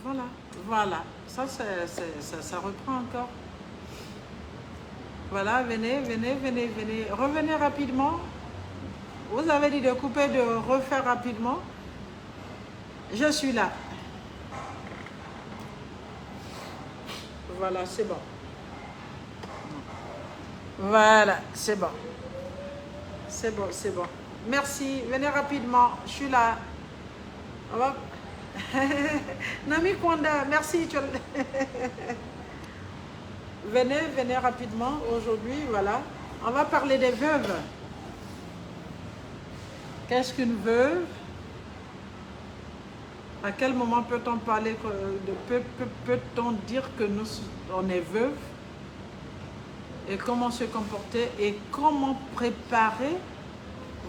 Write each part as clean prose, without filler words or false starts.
Voilà, voilà. Ça, ça reprend encore. Voilà, venez, venez, venez, venez. Revenez rapidement. Vous avez dit de couper, de refaire rapidement. Je suis là. Voilà, c'est bon. Voilà, c'est bon. C'est bon, c'est bon. Merci. Venez rapidement. Je suis là. On va... Nami Kwanda, merci. Venez, venez rapidement. Aujourd'hui, voilà. On va parler des veuves. Qu'est-ce qu'une veuve? À quel moment peut-on parler de peut-on dire que on est veuve? Et comment se comporter et comment préparer,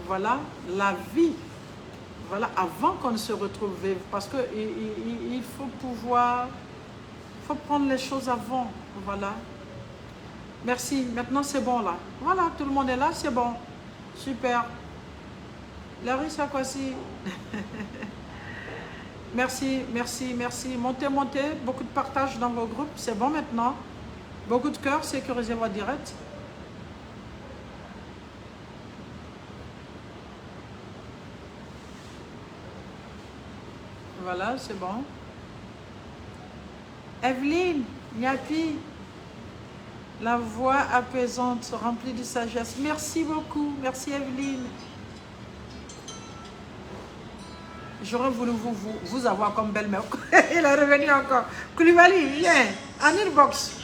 voilà, la vie, voilà, avant qu'on ne se retrouve veuve. Parce que il faut pouvoir, il faut prendre les choses avant, voilà. Merci, maintenant c'est bon là. Voilà, tout le monde est là, c'est bon. Super. Larry Sakwasi. Merci, merci, merci. Montez, montez. Beaucoup de partage dans vos groupes. C'est bon maintenant. Beaucoup de cœur. Sécurisez votre direct. Voilà, c'est bon. Evelyne, Nyapi. La voix apaisante, remplie de sagesse. Merci beaucoup. Merci Evelyne. J'aurais voulu vous avoir comme belle-mère. Il est revenu encore. Koulibaly, viens, en inbox.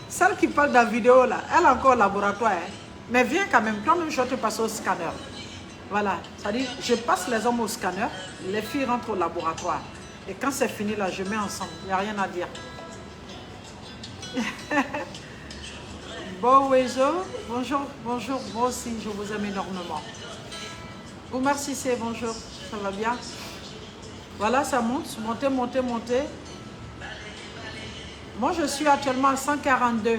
Celle qui parle de la vidéo là, elle a encore au laboratoire. Hein. Mais viens quand même, toi-même, je vais te passer au scanner. Voilà, c'est-à-dire, je passe les hommes au scanner, les filles rentrent au laboratoire. Et quand c'est fini là, je mets ensemble. Il n'y a rien à dire. Bon, Wezo, bonjour, bonjour. Moi aussi, je vous aime énormément. Oumar Sissé, bonjour, ça va bien? Voilà, ça monte, montez, montez, montez. Moi, je suis actuellement à 142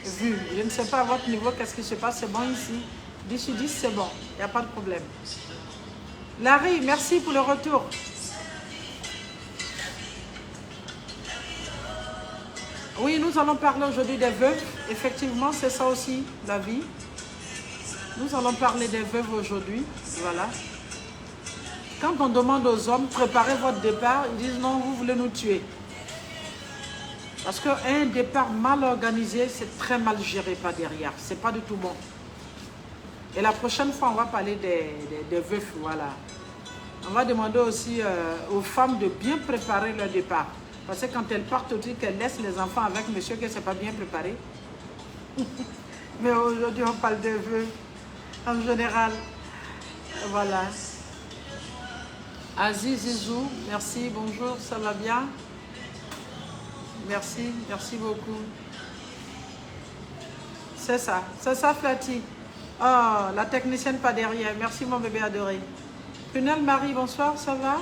vues. Je ne sais pas à votre niveau, qu'est-ce qui se passe. C'est bon ici. 10 sur 10, c'est bon. Il n'y a pas de problème. Larry, merci pour le retour. Oui, nous allons parler aujourd'hui des veuves. Effectivement, c'est ça aussi, la vie. Nous allons parler des veuves aujourd'hui. Voilà. Quand on demande aux hommes, préparez votre départ, ils disent non, vous voulez nous tuer. Parce qu'un départ mal organisé, c'est très mal géré par derrière. C'est pas du tout bon. Et la prochaine fois, on va parler des veufs, voilà. On va demander aussi aux femmes de bien préparer leur départ. Parce que quand elles partent aussi, qu'elles laissent les enfants avec monsieur qui ne s'est pas bien préparé. Mais aujourd'hui, on parle de veuves en général. Voilà. Aziz Zizou, merci, bonjour, ça va bien? Merci, merci beaucoup. C'est ça, Flati. Oh, la technicienne pas derrière, merci mon bébé adoré. Prunelle Marie, bonsoir, ça va?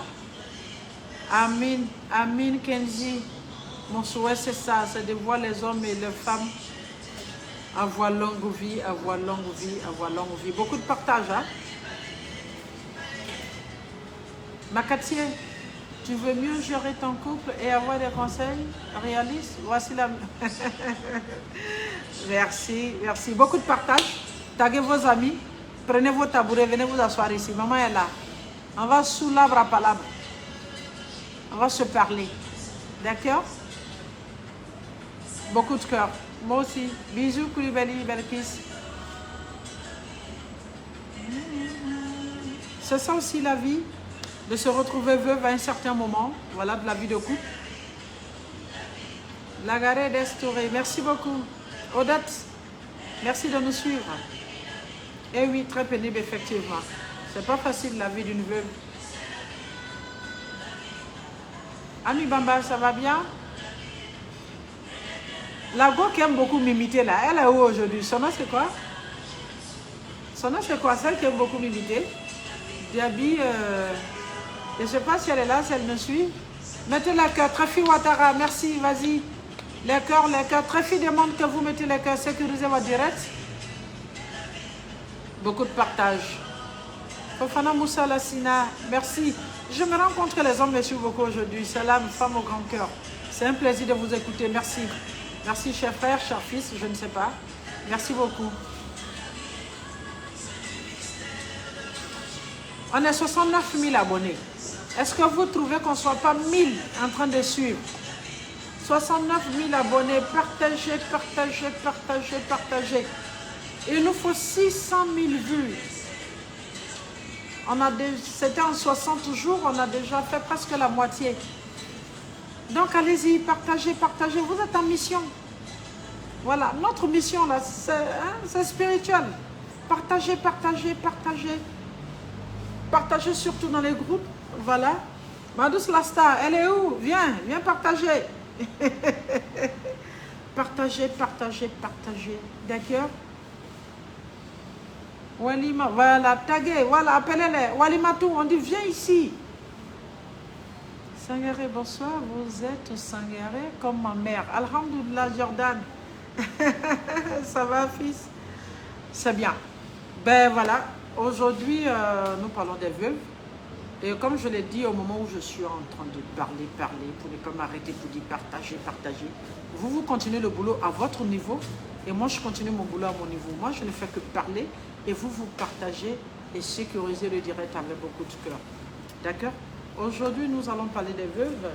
Amine Kenji, mon souhait c'est ça, c'est de voir les hommes et les femmes avoir longue vie, avoir longue vie, avoir longue vie. Beaucoup de partage, hein? Makatier, tu veux mieux gérer ton couple et avoir des conseils réalistes? Voici la... Merci, merci. Beaucoup de partage. Taguez vos amis. Prenez vos tabourets, venez vous asseoir ici. Maman est là. On va sous l'arbre à palabre. On va se parler. D'accord? Beaucoup de cœur. Moi aussi. Bisous, Koulibaly, Belkis. C'est ça aussi la vie. De se retrouver veuve à un certain moment, voilà, de la vie de couple. Lagaré d'Estouré, merci beaucoup. Odette, merci de nous suivre. Et oui, très pénible, effectivement. C'est pas facile la vie d'une veuve. Ami Bamba, ça va bien? La go qui aime beaucoup m'imiter là, elle est où aujourd'hui? Son nom c'est quoi? Son nom c'est quoi? Celle qui aime beaucoup m'imiter? Diaby, je ne sais pas si elle est là, si elle me suit. Mettez les cœurs. Trafi Ouattara, merci, vas-y. Les cœurs, les cœurs. Trafi demande que vous mettez les cœurs. Sécurisez votre direct. Beaucoup de partage. Fofana Moussa Lassina, merci. Je me rends compte que les hommes me suivent beaucoup aujourd'hui. C'est là une femme au grand cœur. C'est un plaisir de vous écouter. Merci. Merci, cher frère, cher fils, je ne sais pas. Merci beaucoup. On est 69 000 abonnés. Est-ce que vous trouvez qu'on ne soit pas 1000 en train de suivre? 69 000 abonnés. Partagez, partagez, partagez, partagez. Il nous faut 600 000 vues. C'était en 60 jours, on a déjà fait presque la moitié. Donc allez-y, partagez, partagez. Vous êtes en mission. Voilà, notre mission là, c'est spirituel. Partagez, partagez, partagez. Partagez surtout dans les groupes. Voilà. Ma douce la star, elle est où? Viens, viens partager. Partagez, partagez, partagez. D'accord? Walima, voilà, taguez, voilà, appelez-les. Walimatou, on dit viens ici. Sangaré, bonsoir, vous êtes Sangaré comme ma mère. Alhamdoulilah, Jordan. Ça va, fils? C'est bien. Ben voilà, aujourd'hui, nous parlons des veuves. Et comme je l'ai dit au moment où je suis en train de parler, pour ne pas m'arrêter, pour dire partager, partager. Vous continuez le boulot à votre niveau et moi, je continue mon boulot à mon niveau. Moi, je ne fais que parler et vous partagez et sécurisez le direct avec beaucoup de cœur. D'accord? Aujourd'hui, nous allons parler des veuves.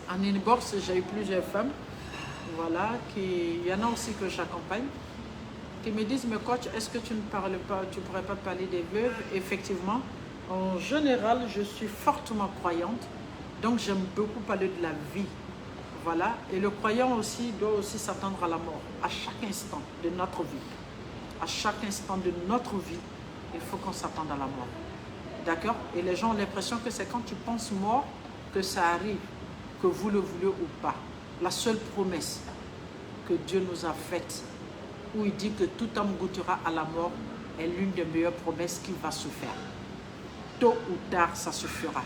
En inbox, j'ai eu plusieurs femmes. Voilà, il y en a aussi que j'accompagne. Qui me disent, mais coach, est-ce que tu ne pourrais pas parler des veuves? Effectivement, en général, je suis fortement croyante. Donc, j'aime beaucoup parler de la vie. Voilà, et le croyant aussi doit aussi s'attendre à la mort, à chaque instant de notre vie. À chaque instant de notre vie, il faut qu'on s'attende à la mort. D'accord? Et les gens ont l'impression que c'est quand tu penses mort que ça arrive, que vous le voulez ou pas. La seule promesse que Dieu nous a faite, où il dit que tout homme goûtera à la mort, est l'une des meilleures promesses qui va se faire. Tôt ou tard, ça se fera.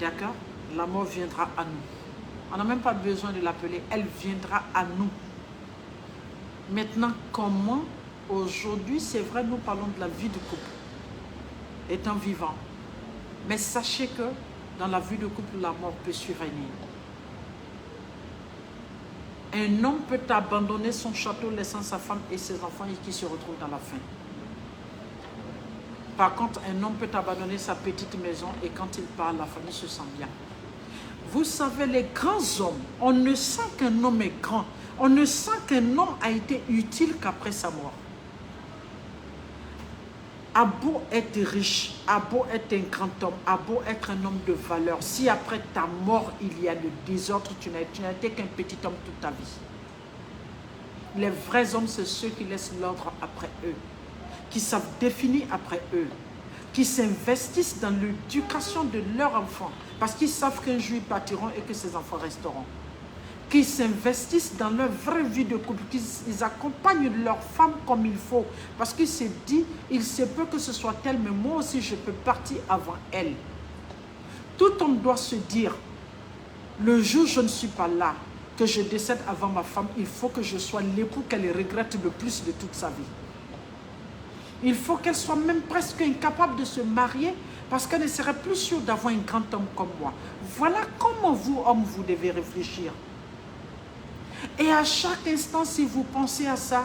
D'accord? La mort viendra à nous. On n'a même pas besoin de l'appeler, elle viendra à nous. Maintenant, comment? Aujourd'hui, c'est vrai, nous parlons de la vie du couple, étant vivant. Mais sachez que dans la vie de couple, la mort peut survenir. Un homme peut abandonner son château, laissant sa femme et ses enfants et qui se retrouvent dans la faim. Par contre, un homme peut abandonner sa petite maison et quand il part, la famille se sent bien. Vous savez, les grands hommes, on ne sent qu'un homme est grand. On ne sent qu'un homme a été utile qu'après sa mort. A beau être riche, a beau être un grand homme, a beau être un homme de valeur, si après ta mort, il y a le désordre, tu n'as été qu'un petit homme toute ta vie. Les vrais hommes, c'est ceux qui laissent l'ordre après eux, qui savent définir après eux, qui s'investissent dans l'éducation de leurs enfants, parce qu'ils savent qu'un jour ils partiront et que ces enfants resteront. Qui s'investissent dans leur vraie vie de couple, qu'ils accompagnent leur femme comme il faut, parce qu'ils se disent, il se peut que ce soit elle, mais moi aussi je peux partir avant elle. Tout homme doit se dire, le jour où je ne suis pas là, que je décède avant ma femme, il faut que je sois l'époux qu'elle regrette le plus de toute sa vie. Il faut qu'elle soit même presque incapable de se marier parce qu'elle ne serait plus sûre d'avoir un grand homme comme moi. Voilà comment vous, hommes, vous devez réfléchir. Et à chaque instant, si vous pensez à ça,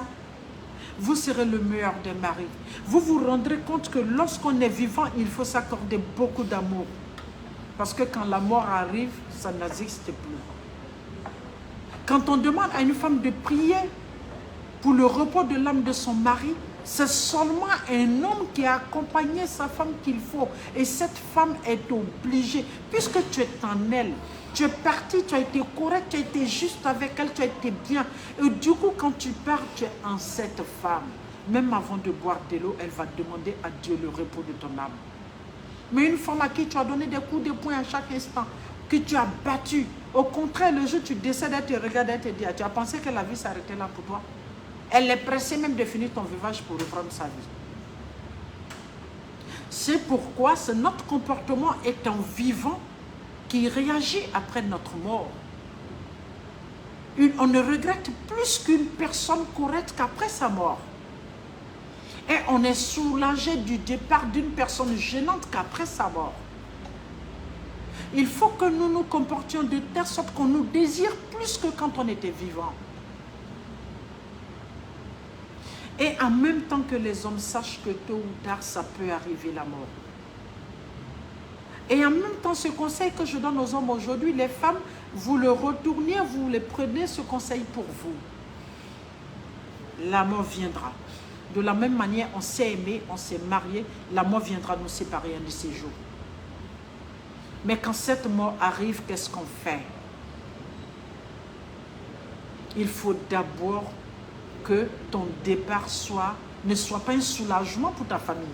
vous serez le meilleur des maris. Vous vous rendrez compte que lorsqu'on est vivant, il faut s'accorder beaucoup d'amour. Parce que quand la mort arrive, ça n'existe plus. Quand on demande à une femme de prier pour le repos de l'âme de son mari, c'est seulement un homme qui a accompagné sa femme qu'il faut. Et cette femme est obligée, puisque tu es en elle, tu es parti, tu as été correct, tu as été juste avec elle, tu as été bien. Et du coup, quand tu pars, tu es en cette femme. Même avant de boire de l'eau, elle va demander à Dieu le repos de ton âme. Mais une femme à qui tu as donné des coups de poing à chaque instant, que tu as battu, au contraire, le jour où tu décèdes, elle te regarde, elle te dit, tu as pensé que la vie s'arrêtait là pour toi? Elle est pressée même de finir ton vivage pour reprendre sa vie. C'est pourquoi c'est notre comportement étant vivant qui réagit après notre mort. On ne regrette plus qu'une personne correcte qu'après sa mort. Et on est soulagé du départ d'une personne gênante qu'après sa mort. Il faut que nous nous comportions de telle sorte qu'on nous désire plus que quand on était vivant. Et en même temps que les hommes sachent que tôt ou tard, ça peut arriver la mort. Et en même temps, ce conseil que je donne aux hommes aujourd'hui, les femmes, vous le retournez, vous les prenez, ce conseil pour vous. La mort viendra. De la même manière, on s'est aimé, on s'est marié, la mort viendra nous séparer un de ces jours. Mais quand cette mort arrive, qu'est-ce qu'on fait? Il faut d'abord que ton départ ne soit pas un soulagement pour ta famille.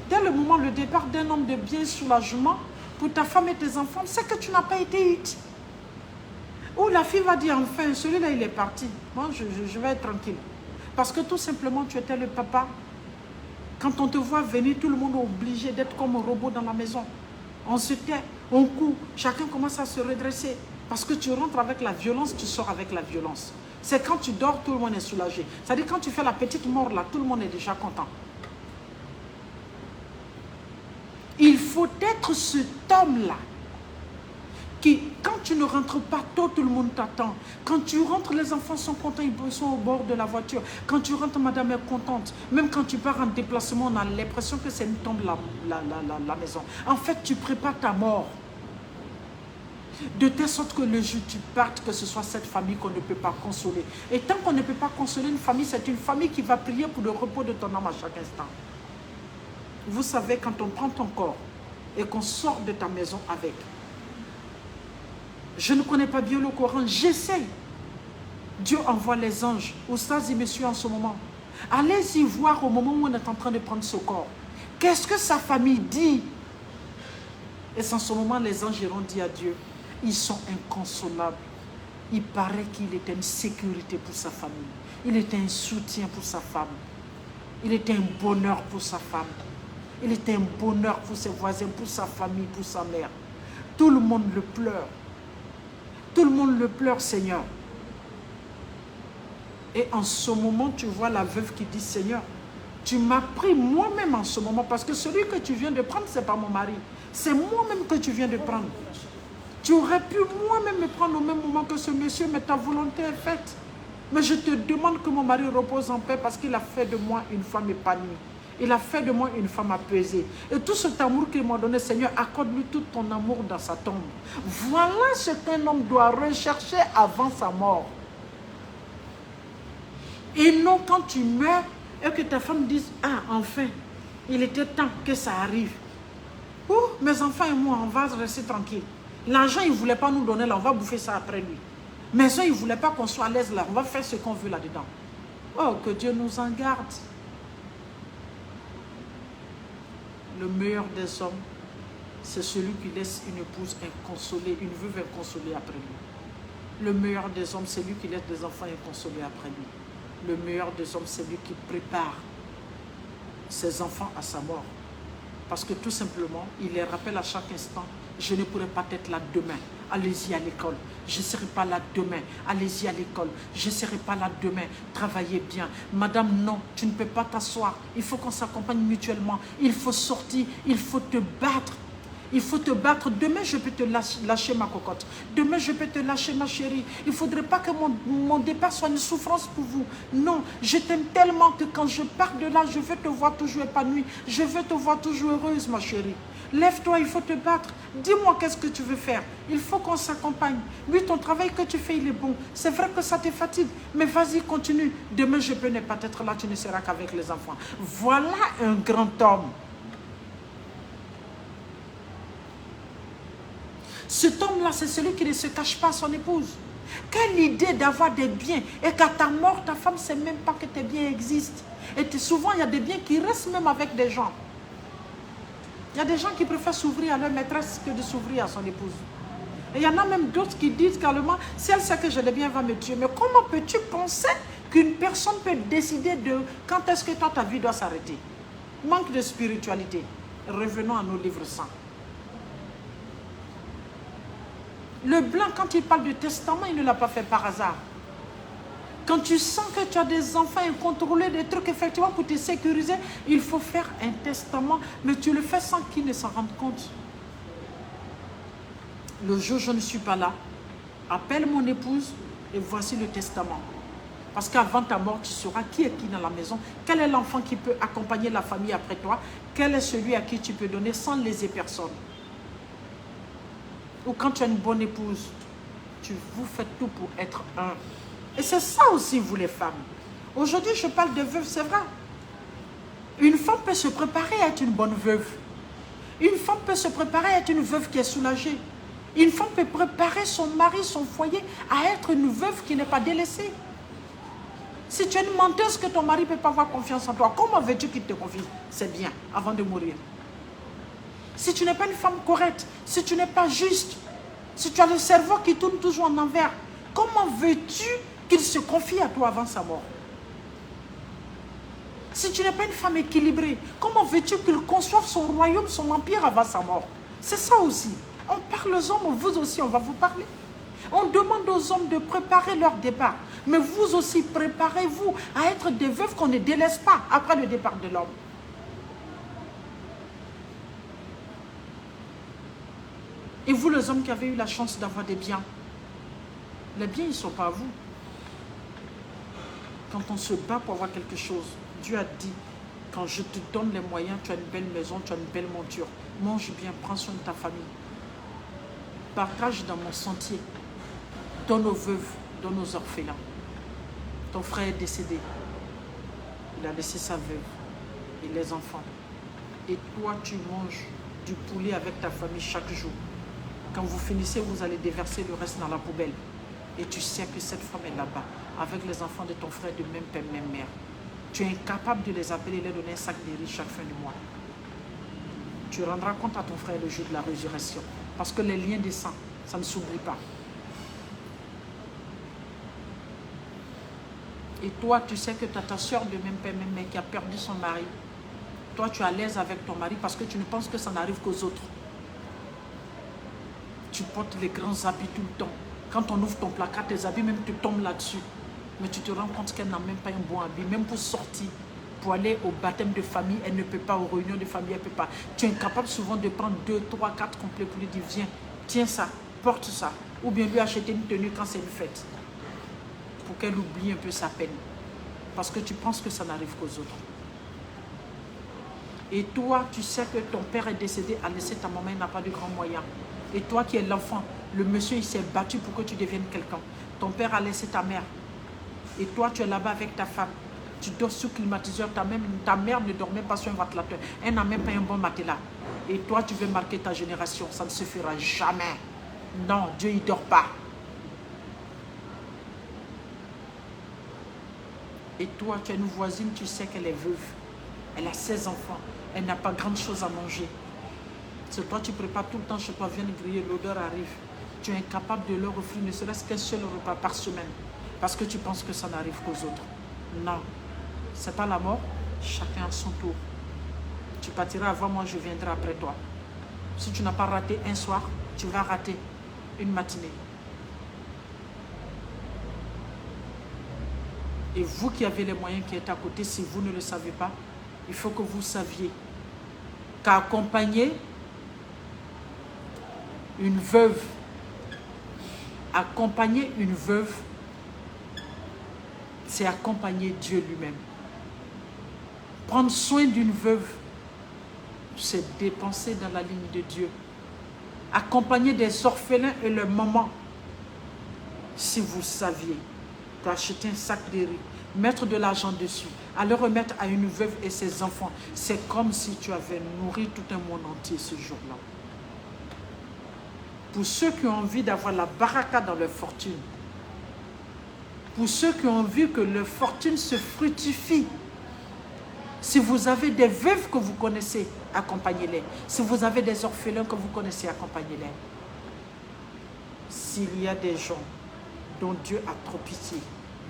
Dès le moment, le départ d'un homme devient un soulagement pour ta femme et tes enfants, c'est que tu n'as pas été utile. Ou la fille va dire, enfin, celui-là, il est parti. Moi, je vais être tranquille. Parce que tout simplement, tu étais le papa. Quand on te voit venir, tout le monde est obligé d'être comme un robot dans la maison. On se tait, on court, chacun commence à se redresser. Parce que tu rentres avec la violence, tu sors avec la violence. C'est quand tu dors, tout le monde est soulagé. C'est-à-dire quand tu fais la petite mort là, tout le monde est déjà content. Il faut être cet homme-là qui, quand tu ne rentres pas tôt, tout le monde t'attend. Quand tu rentres, les enfants sont contents, ils sont au bord de la voiture. Quand tu rentres, madame est contente. Même quand tu pars en déplacement, on a l'impression que c'est une tombe la maison. En fait, tu prépares ta mort. De telle sorte que le jour où tu partes, que ce soit cette famille qu'on ne peut pas consoler. Et tant qu'on ne peut pas consoler une famille, c'est une famille qui va prier pour le repos de ton âme à chaque instant. Vous savez, quand on prend ton corps et qu'on sort de ta maison avec, je ne connais pas bien le Coran, j'essaie. Dieu envoie les anges. Oustaz, me suit en ce moment. Allez-y voir au moment où on est en train de prendre ce corps. Qu'est-ce que sa famille dit? Et en ce moment, les anges iront dire à Dieu, ils sont inconsolables. Il paraît qu'il était une sécurité pour sa famille. Il était un soutien pour sa femme. Il était un bonheur pour sa femme. Il était un bonheur pour ses voisins, pour sa famille, pour sa mère. Tout le monde le pleure. Tout le monde le pleure, Seigneur. Et en ce moment, tu vois la veuve qui dit, Seigneur, tu m'as pris moi-même en ce moment, parce que celui que tu viens de prendre, ce n'est pas mon mari. C'est moi-même que tu viens de prendre. Tu aurais pu moi-même me prendre au même moment que ce monsieur, mais ta volonté est faite. Mais je te demande que mon mari repose en paix parce qu'il a fait de moi une femme épanouie. Il a fait de moi une femme apaisée. Et tout cet amour qu'il m'a donné, Seigneur, accorde-lui tout ton amour dans sa tombe. Voilà ce qu'un homme doit rechercher avant sa mort. Et non quand tu meurs et que ta femme dise, ah, enfin, il était temps que ça arrive. Oh, mes enfants et moi, on va rester tranquille. L'argent, il ne voulait pas nous donner là, on va bouffer ça après lui. Mais ça, il ne voulait pas qu'on soit à l'aise là, on va faire ce qu'on veut là-dedans. Oh, que Dieu nous en garde. Le meilleur des hommes, c'est celui qui laisse une épouse inconsolée, une veuve inconsolée après lui. Le meilleur des hommes, c'est lui qui laisse des enfants inconsolés après lui. Le meilleur des hommes, c'est lui qui prépare ses enfants à sa mort. Parce que tout simplement, il les rappelle à chaque instant, je ne pourrai pas être là demain. Allez-y à l'école. Je ne serai pas là demain. Allez-y à l'école. Je ne serai pas là demain. Travaillez bien. Madame, non, tu ne peux pas t'asseoir. Il faut qu'on s'accompagne mutuellement. Il faut sortir. Il faut te battre. Il faut te battre. Demain, je peux te lâcher ma cocotte. Demain, je peux te lâcher ma chérie. Il ne faudrait pas que mon départ soit une souffrance pour vous. Non, je t'aime tellement que quand je pars de là, je veux te voir toujours épanouie. Je veux te voir toujours heureuse, ma chérie. Lève-toi, il faut te battre. Dis-moi qu'est-ce que tu veux faire. Il faut qu'on s'accompagne. Oui, ton travail que tu fais, il est bon. C'est vrai que ça te fatigue. Mais vas-y, continue. Demain, je peux ne pas être là. Tu ne seras qu'avec les enfants. Voilà un grand homme. Cet homme-là, c'est celui qui ne se cache pas à son épouse. Quelle idée d'avoir des biens et qu'à ta mort, ta femme ne sait même pas que tes biens existent. Et souvent, il y a des biens qui restent même avec des gens. Il y a des gens qui préfèrent s'ouvrir à leur maîtresse que de s'ouvrir à son épouse. Et il y en a même d'autres qui disent carrément, si elle sait que j'ai des biens, elle va me tuer. Mais comment peux-tu penser qu'une personne peut décider de quand est-ce que toi, ta vie doit s'arrêter? Manque de spiritualité. Revenons à nos livres saints. Le blanc, quand il parle du testament, il ne l'a pas fait par hasard. Quand tu sens que tu as des enfants incontrôlés, des trucs effectivement pour te sécuriser, il faut faire un testament, mais tu le fais sans qu'ils ne s'en rendent compte. Le jour où je ne suis pas là, appelle mon épouse et voici le testament. Parce qu'avant ta mort, tu sauras qui est qui dans la maison, quel est l'enfant qui peut accompagner la famille après toi, quel est celui à qui tu peux donner sans léser personne. Ou quand tu as une bonne épouse, vous faites tout pour être un. Et c'est ça aussi, vous les femmes. Aujourd'hui, je parle de veuve, c'est vrai. Une femme peut se préparer à être une bonne veuve. Une femme peut se préparer à être une veuve qui est soulagée. Une femme peut préparer son mari, son foyer à être une veuve qui n'est pas délaissée. Si tu es une menteuse que ton mari ne peut pas avoir confiance en toi, comment veux-tu qu'il te confie? C'est bien, avant de mourir. Si tu n'es pas une femme correcte, si tu n'es pas juste, si tu as le cerveau qui tourne toujours en envers, comment veux-tu qu'il se confie à toi avant sa mort? Si tu n'es pas une femme équilibrée, comment veux-tu qu'il conçoive son royaume, son empire avant sa mort? C'est ça aussi. On parle aux hommes, vous aussi, on va vous parler. On demande aux hommes de préparer leur départ. Mais vous aussi, préparez-vous à être des veuves qu'on ne délaisse pas après le départ de l'homme. Et vous, les hommes qui avez eu la chance d'avoir des biens, les biens, ils ne sont pas à vous. Quand on se bat pour avoir quelque chose, Dieu a dit, quand je te donne les moyens, tu as une belle maison, tu as une belle monture. Mange bien, prends soin de ta famille. Partage dans mon sentier. Donne aux veuves, donne aux orphelins. Ton frère est décédé. Il a laissé sa veuve et les enfants. Et toi, tu manges du poulet avec ta famille chaque jour. Quand vous finissez, vous allez déverser le reste dans la poubelle. Et tu sais que cette femme est là-bas, avec les enfants de ton frère de même père, même mère. Tu es incapable de les appeler et leur donner un sac de riz chaque fin du mois. Tu rendras compte à ton frère le jour de la résurrection. Parce que les liens des sangs, ça ne s'oublie pas. Et toi, tu sais que tu as ta soeur de même père, même mère qui a perdu son mari. Toi, tu es à l'aise avec ton mari parce que tu ne penses que ça n'arrive qu'aux autres. Tu portes les grands habits tout le temps. Quand on ouvre ton placard, tes habits même te tombent là-dessus. Mais tu te rends compte qu'elle n'a même pas un bon habit. Même pour sortir, pour aller au baptême de famille, elle ne peut pas. Aux réunions de famille, elle ne peut pas. Tu es incapable souvent de prendre 2, 3, 4 complets pour lui dire, viens, tiens ça, porte ça. Ou bien lui acheter une tenue quand c'est une fête. Pour qu'elle oublie un peu sa peine. Parce que tu penses que ça n'arrive qu'aux autres. Et toi, tu sais que ton père est décédé, a laissé ta maman, il n'a pas de grands moyens. Et toi qui es l'enfant, le monsieur, il s'est battu pour que tu deviennes quelqu'un. Ton père a laissé ta mère. Et toi, tu es là-bas avec ta femme. Tu dors sous climatiseur. Ta mère ne dormait pas sur un ventilateur. Elle n'a même pas un bon matelas. Et toi, tu veux marquer ta génération. Ça ne se fera jamais. Non, Dieu, il ne dort pas. Et toi, tu as une voisine, tu sais qu'elle est veuve. Elle a 16 enfants. Elle n'a pas grande chose à manger. C'est toi, tu prépares tout le temps chez toi, viens griller, l'odeur arrive. Tu es incapable de leur offrir ne serait-ce qu'un seul repas par semaine. Parce que tu penses que ça n'arrive qu'aux autres. Non. C'est pas la mort. Chacun à son tour. Tu partiras avant moi, je viendrai après toi. Si tu n'as pas raté un soir, tu vas rater une matinée. Et vous qui avez les moyens qui êtes à côté, si vous ne le savez pas, il faut que vous saviez qu'accompagner une veuve, c'est accompagner Dieu lui-même. Prendre soin d'une veuve, c'est dépenser dans la ligne de Dieu. Accompagner des orphelins et leurs mamans, si vous saviez, d'acheter un sac de riz, mettre de l'argent dessus, aller remettre à une veuve et ses enfants, c'est comme si tu avais nourri tout un monde entier ce jour-là. Pour ceux qui ont envie d'avoir la baraka dans leur fortune, pour ceux qui ont envie que leur fortune se fructifie, si vous avez des veuves que vous connaissez, accompagnez-les. Si vous avez des orphelins que vous connaissez, accompagnez-les. S'il y a des gens dont Dieu a trop pitié,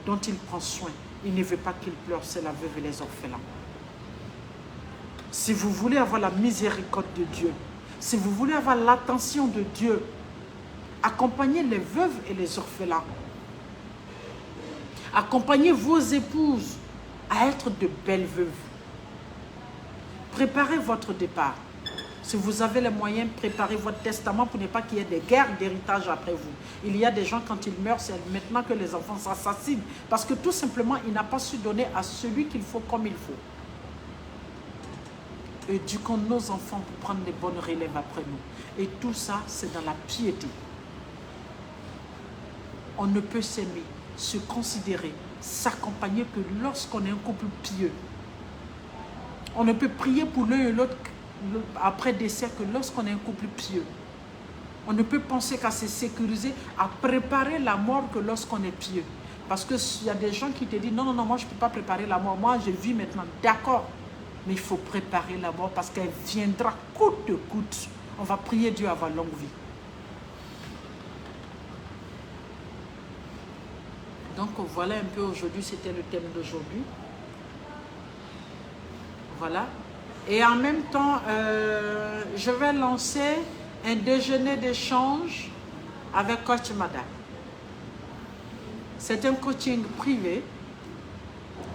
dont il prend soin, il ne veut pas qu'ils pleurent, c'est la veuve et les orphelins. Si vous voulez avoir la miséricorde de Dieu, si vous voulez avoir l'attention de Dieu, accompagnez les veuves et les orphelins. Accompagnez vos épouses à être de belles veuves. Préparez votre départ. Si vous avez les moyens, préparez votre testament pour ne pas qu'il y ait des guerres d'héritage après vous. Il y a des gens, quand ils meurent, c'est maintenant que les enfants s'assassinent. Parce que tout simplement, il n'a pas su donner à celui qu'il faut comme il faut. Éduquons nos enfants pour prendre les bonnes relèves après nous. Et tout ça, c'est dans la piété. On ne peut s'aimer, se considérer, s'accompagner que lorsqu'on est un couple pieux. On ne peut prier pour l'un et l'autre après décès que lorsqu'on est un couple pieux. On ne peut penser qu'à se sécuriser, à préparer la mort que lorsqu'on est pieux. Parce qu'il y a des gens qui te disent, non, non, non, moi je ne peux pas préparer la mort, moi je vis maintenant. D'accord, mais il faut préparer la mort parce qu'elle viendra coûte que coûte. On va prier Dieu à avoir longue vie. Donc voilà un peu aujourd'hui, c'était le thème d'aujourd'hui. Voilà. Et en même temps, je vais lancer un déjeuner d'échange avec Coach Mada. C'est un coaching privé.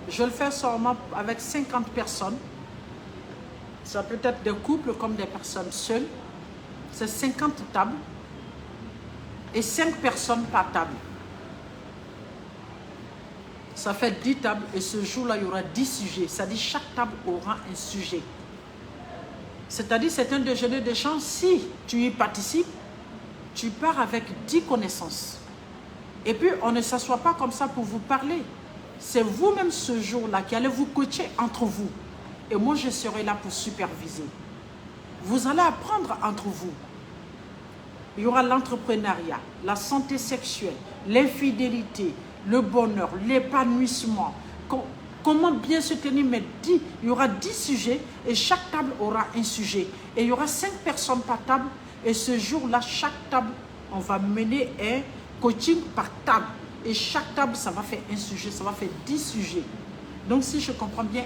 Je le fais seulement avec 50 personnes. Ça peut être des couples comme des personnes seules. C'est 50 tables et 5 personnes par table. Ça fait 10 tables et ce jour-là, il y aura 10 sujets. C'est-à-dire chaque table aura un sujet. C'est-à-dire c'est un déjeuner d'échange. Si tu y participes, tu pars avec 10 connaissances. Et puis, on ne s'assoit pas comme ça pour vous parler. C'est vous-même ce jour-là qui allez vous coacher entre vous. Et moi, je serai là pour superviser. Vous allez apprendre entre vous. Il y aura l'entrepreneuriat, la santé sexuelle, l'infidélité, le bonheur, l'épanouissement. Comment bien se tenir, mais il y aura 10 sujets et chaque table aura un sujet. Et il y aura 5 personnes par table. Et ce jour-là, chaque table, on va mener un coaching par table. Et chaque table, ça va faire un sujet, ça va faire 10 sujets. Donc si je comprends bien,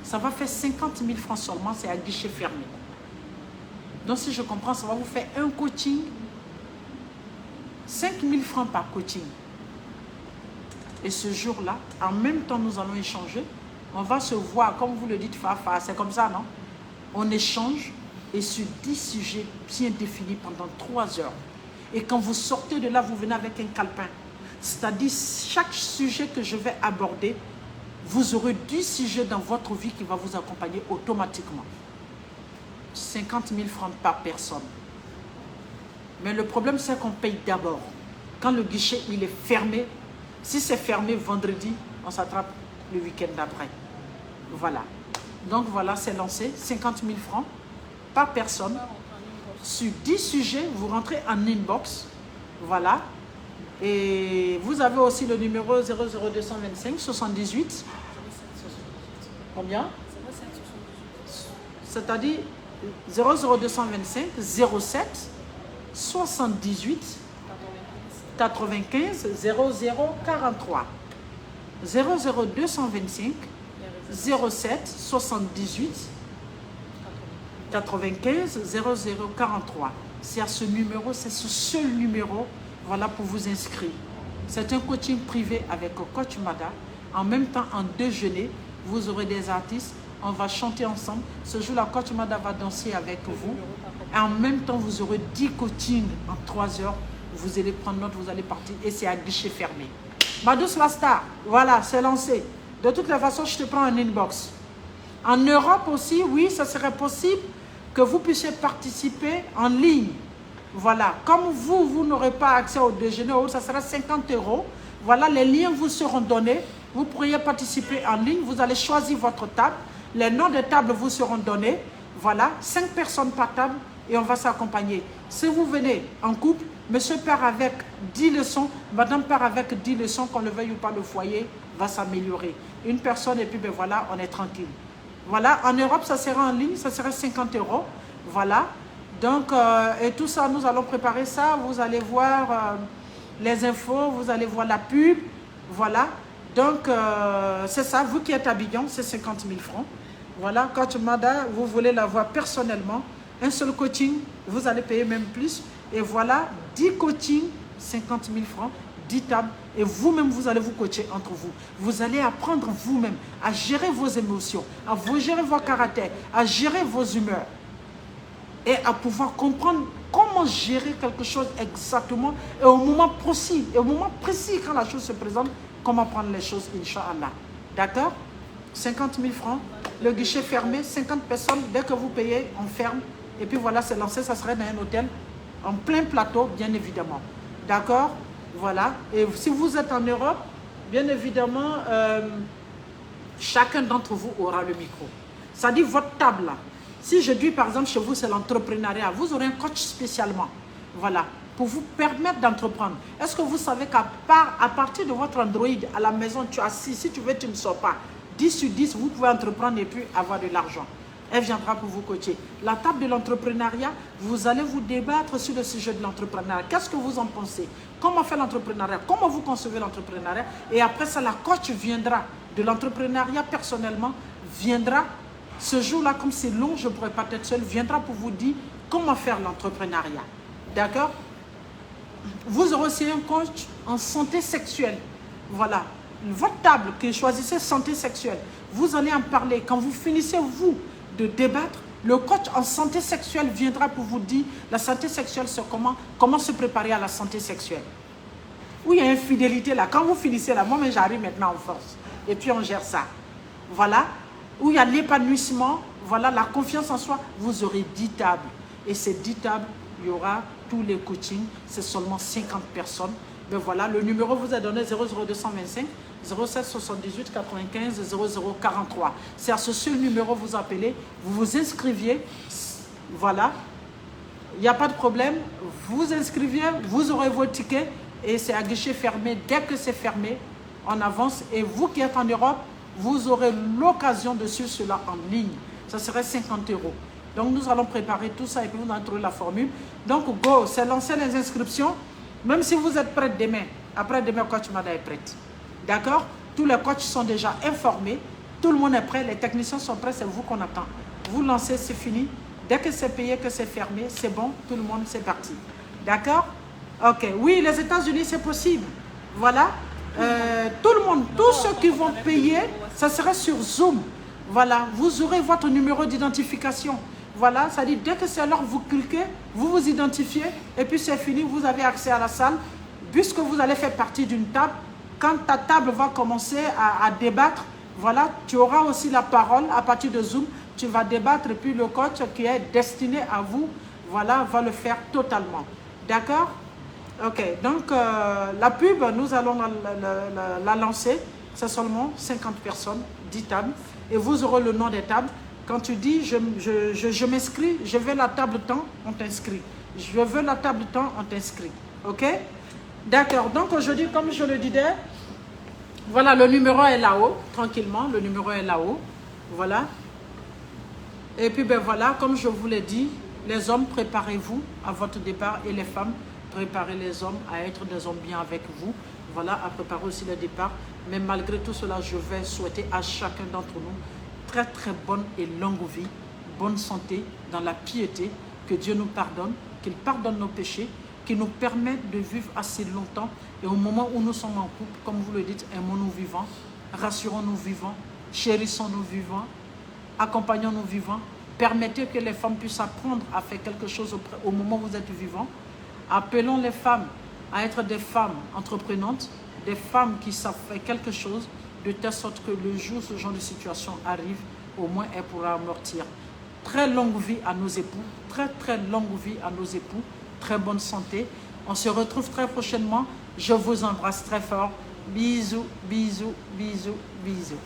ça va faire 50 000 francs seulement, c'est à guichet fermé. Donc si je comprends, ça va vous faire un coaching, 5 000 francs par coaching. Et ce jour-là, en même temps, nous allons échanger. On va se voir, comme vous le dites, Fafa, c'est comme ça, non? On échange et sur 10 sujets bien définis pendant 3 heures. Et quand vous sortez de là, vous venez avec un calepin. C'est-à-dire, chaque sujet que je vais aborder, vous aurez 10 sujets dans votre vie qui va vous accompagner automatiquement. 50 000 francs par personne. Mais le problème, c'est qu'on paye d'abord. Quand le guichet, il est fermé, si c'est fermé vendredi, on s'attrape le week-end d'après. Voilà. Donc voilà, c'est lancé. 50 000 francs par personne. Sur 10 sujets, vous rentrez en inbox. Voilà. Et vous avez aussi le numéro 00225 78. Combien? C'est-à-dire 00225 07 78 95 0043. 00225 07 78 95 0043. C'est à ce numéro, c'est ce seul numéro, voilà, pour vous inscrire. C'est un coaching privé avec Coach Mada. En même temps, en déjeuner, vous aurez des artistes, on va chanter ensemble. Ce jour-là, Coach Mada va danser avec vous. Et en même temps, vous aurez 10 coachings en 3 heures. Vous allez prendre note, vous allez partir et c'est à guichet fermé. Ma douce la star, voilà, c'est lancé. De toutes les façons, je te prends un inbox. En Europe aussi, oui, ça serait possible que vous puissiez participer en ligne. Voilà, comme vous n'aurez pas accès au déjeuner, ça sera 50 €. Voilà, les liens vous seront donnés. Vous pourriez participer en ligne. Vous allez choisir votre table. Les noms des tables vous seront donnés. Voilà, 5 personnes par table et on va s'accompagner. Si vous venez en couple, monsieur part avec 10 leçons, madame part avec 10 leçons, qu'on le veuille ou pas, le foyer va s'améliorer. Une personne et puis ben voilà, on est tranquille. Voilà, en Europe, ça sera en ligne, ça sera 50 €. Voilà, donc, et tout ça, nous allons préparer ça. Vous allez voir les infos, vous allez voir la pub. Voilà, donc c'est ça, vous qui êtes à Abidjan, c'est 50 000 francs. Voilà, Coach Mada, vous voulez la voir personnellement, un seul coaching, vous allez payer même plus. Et voilà, 10 coachings, 50 000 francs, 10 tables et vous-même, vous allez vous coacher entre vous. Vous allez apprendre vous-même à gérer vos émotions, à vous gérer vos caractères, à gérer vos humeurs et à pouvoir comprendre comment gérer quelque chose exactement et au moment précis, quand la chose se présente, comment prendre les choses, Inch'Allah. D'accord? 50 000 francs, le guichet fermé, 50 personnes, dès que vous payez, on ferme. Et puis voilà, c'est lancé, ça serait dans un hôtel, en plein plateau, bien évidemment. D'accord? Voilà. Et si vous êtes en Europe, bien évidemment, chacun d'entre vous aura le micro. Ça dit votre table là. Si je dis par exemple chez vous, c'est l'entrepreneuriat, vous aurez un coach spécialement. Voilà. Pour vous permettre d'entreprendre. Est-ce que vous savez qu'à partir de votre Android, à la maison, tu as 6, si tu veux, tu ne sors pas. 10 sur 10, vous pouvez entreprendre et puis avoir de l'argent. Elle viendra pour vous coacher. La table de l'entrepreneuriat, vous allez vous débattre sur le sujet de l'entrepreneuriat. Qu'est-ce que vous en pensez? Comment faire l'entrepreneuriat? Comment vous concevez l'entrepreneuriat? Et après ça, la coach viendra de l'entrepreneuriat personnellement, viendra. Ce jour-là, comme c'est long, je ne pourrais pas être seule, viendra pour vous dire comment faire l'entrepreneuriat. D'accord? Vous aurez aussi un coach en santé sexuelle. Voilà. Votre table que choisissez santé sexuelle, vous allez en parler. Quand vous finissez, vous, de débattre, le coach en santé sexuelle viendra pour vous dire la santé sexuelle, c'est comment se préparer à la santé sexuelle. Où il y a une fidélité là. Quand vous finissez là, moi, j'arrive maintenant en force. Et puis on gère ça. Voilà. Où il y a l'épanouissement, voilà, la confiance en soi, vous aurez 10 tables. Et ces 10 tables, il y aura tous les coachings, c'est seulement 50 personnes. Mais voilà, le numéro vous a donné 00225 07 78 95 0043. C'est à ce seul numéro vous appelez, vous vous inscriviez, voilà, il n'y a pas de problème, vous inscriviez, vous aurez vos tickets et c'est à guichet fermé. Dès que c'est fermé, on avance et vous qui êtes en Europe, vous aurez l'occasion de suivre cela en ligne. Ça serait 50 €. Donc nous allons préparer tout ça et puis vous allez trouver la formule. Donc go, c'est lancer les inscriptions. Même si vous êtes prêts demain, après demain, coach Mada est prête. D'accord? Tous les coachs sont déjà informés. Tout le monde est prêt. Les techniciens sont prêts. C'est vous qu'on attend. Vous lancez, c'est fini. Dès que c'est payé, que c'est fermé, c'est bon. Tout le monde, c'est parti. D'accord? Ok. Oui, les États-Unis, c'est possible. Voilà. Tout le monde, tous ceux qui vont payer, ça sera sur Zoom. Voilà. Vous aurez votre numéro d'identification. Voilà, ça dit dès que c'est l'heure, vous cliquez, vous vous identifiez et puis c'est fini, vous avez accès à la salle. Puisque vous allez faire partie d'une table, quand ta table va commencer à débattre, voilà, tu auras aussi la parole à partir de Zoom, tu vas débattre et puis le coach qui est destiné à vous, voilà, va le faire totalement. D'accord? Ok, donc la pub, nous allons la lancer, c'est seulement 50 personnes, 10 tables et vous aurez le nom des tables. Quand tu dis, je m'inscris, je veux la table temps, on t'inscrit. Je veux la table temps, on t'inscrit. OK? D'accord. Donc aujourd'hui, comme je le disais, voilà, le numéro est là-haut, tranquillement. Le numéro est là-haut. Voilà. Et puis, ben voilà, comme je vous l'ai dit, les hommes, préparez-vous à votre départ et les femmes, préparez les hommes à être des hommes bien avec vous. Voilà, à préparer aussi le départ. Mais malgré tout cela, je vais souhaiter à chacun d'entre nous très très bonne et longue vie, bonne santé, dans la piété, que Dieu nous pardonne, qu'il pardonne nos péchés, qu'il nous permette de vivre assez longtemps et au moment où nous sommes en couple, comme vous le dites, aimons-nous vivants, rassurons-nous vivants, chérissons-nous vivants, accompagnons-nous vivants, permettez que les femmes puissent apprendre à faire quelque chose au moment où vous êtes vivants, appelons les femmes à être des femmes entreprenantes, des femmes qui savent faire quelque chose, de telle sorte que le jour où ce genre de situation arrive, au moins elle pourra amortir. Très longue vie à nos époux, très très longue vie à nos époux, très bonne santé. On se retrouve très prochainement. Je vous embrasse très fort. Bisous, bisous, bisous, bisous.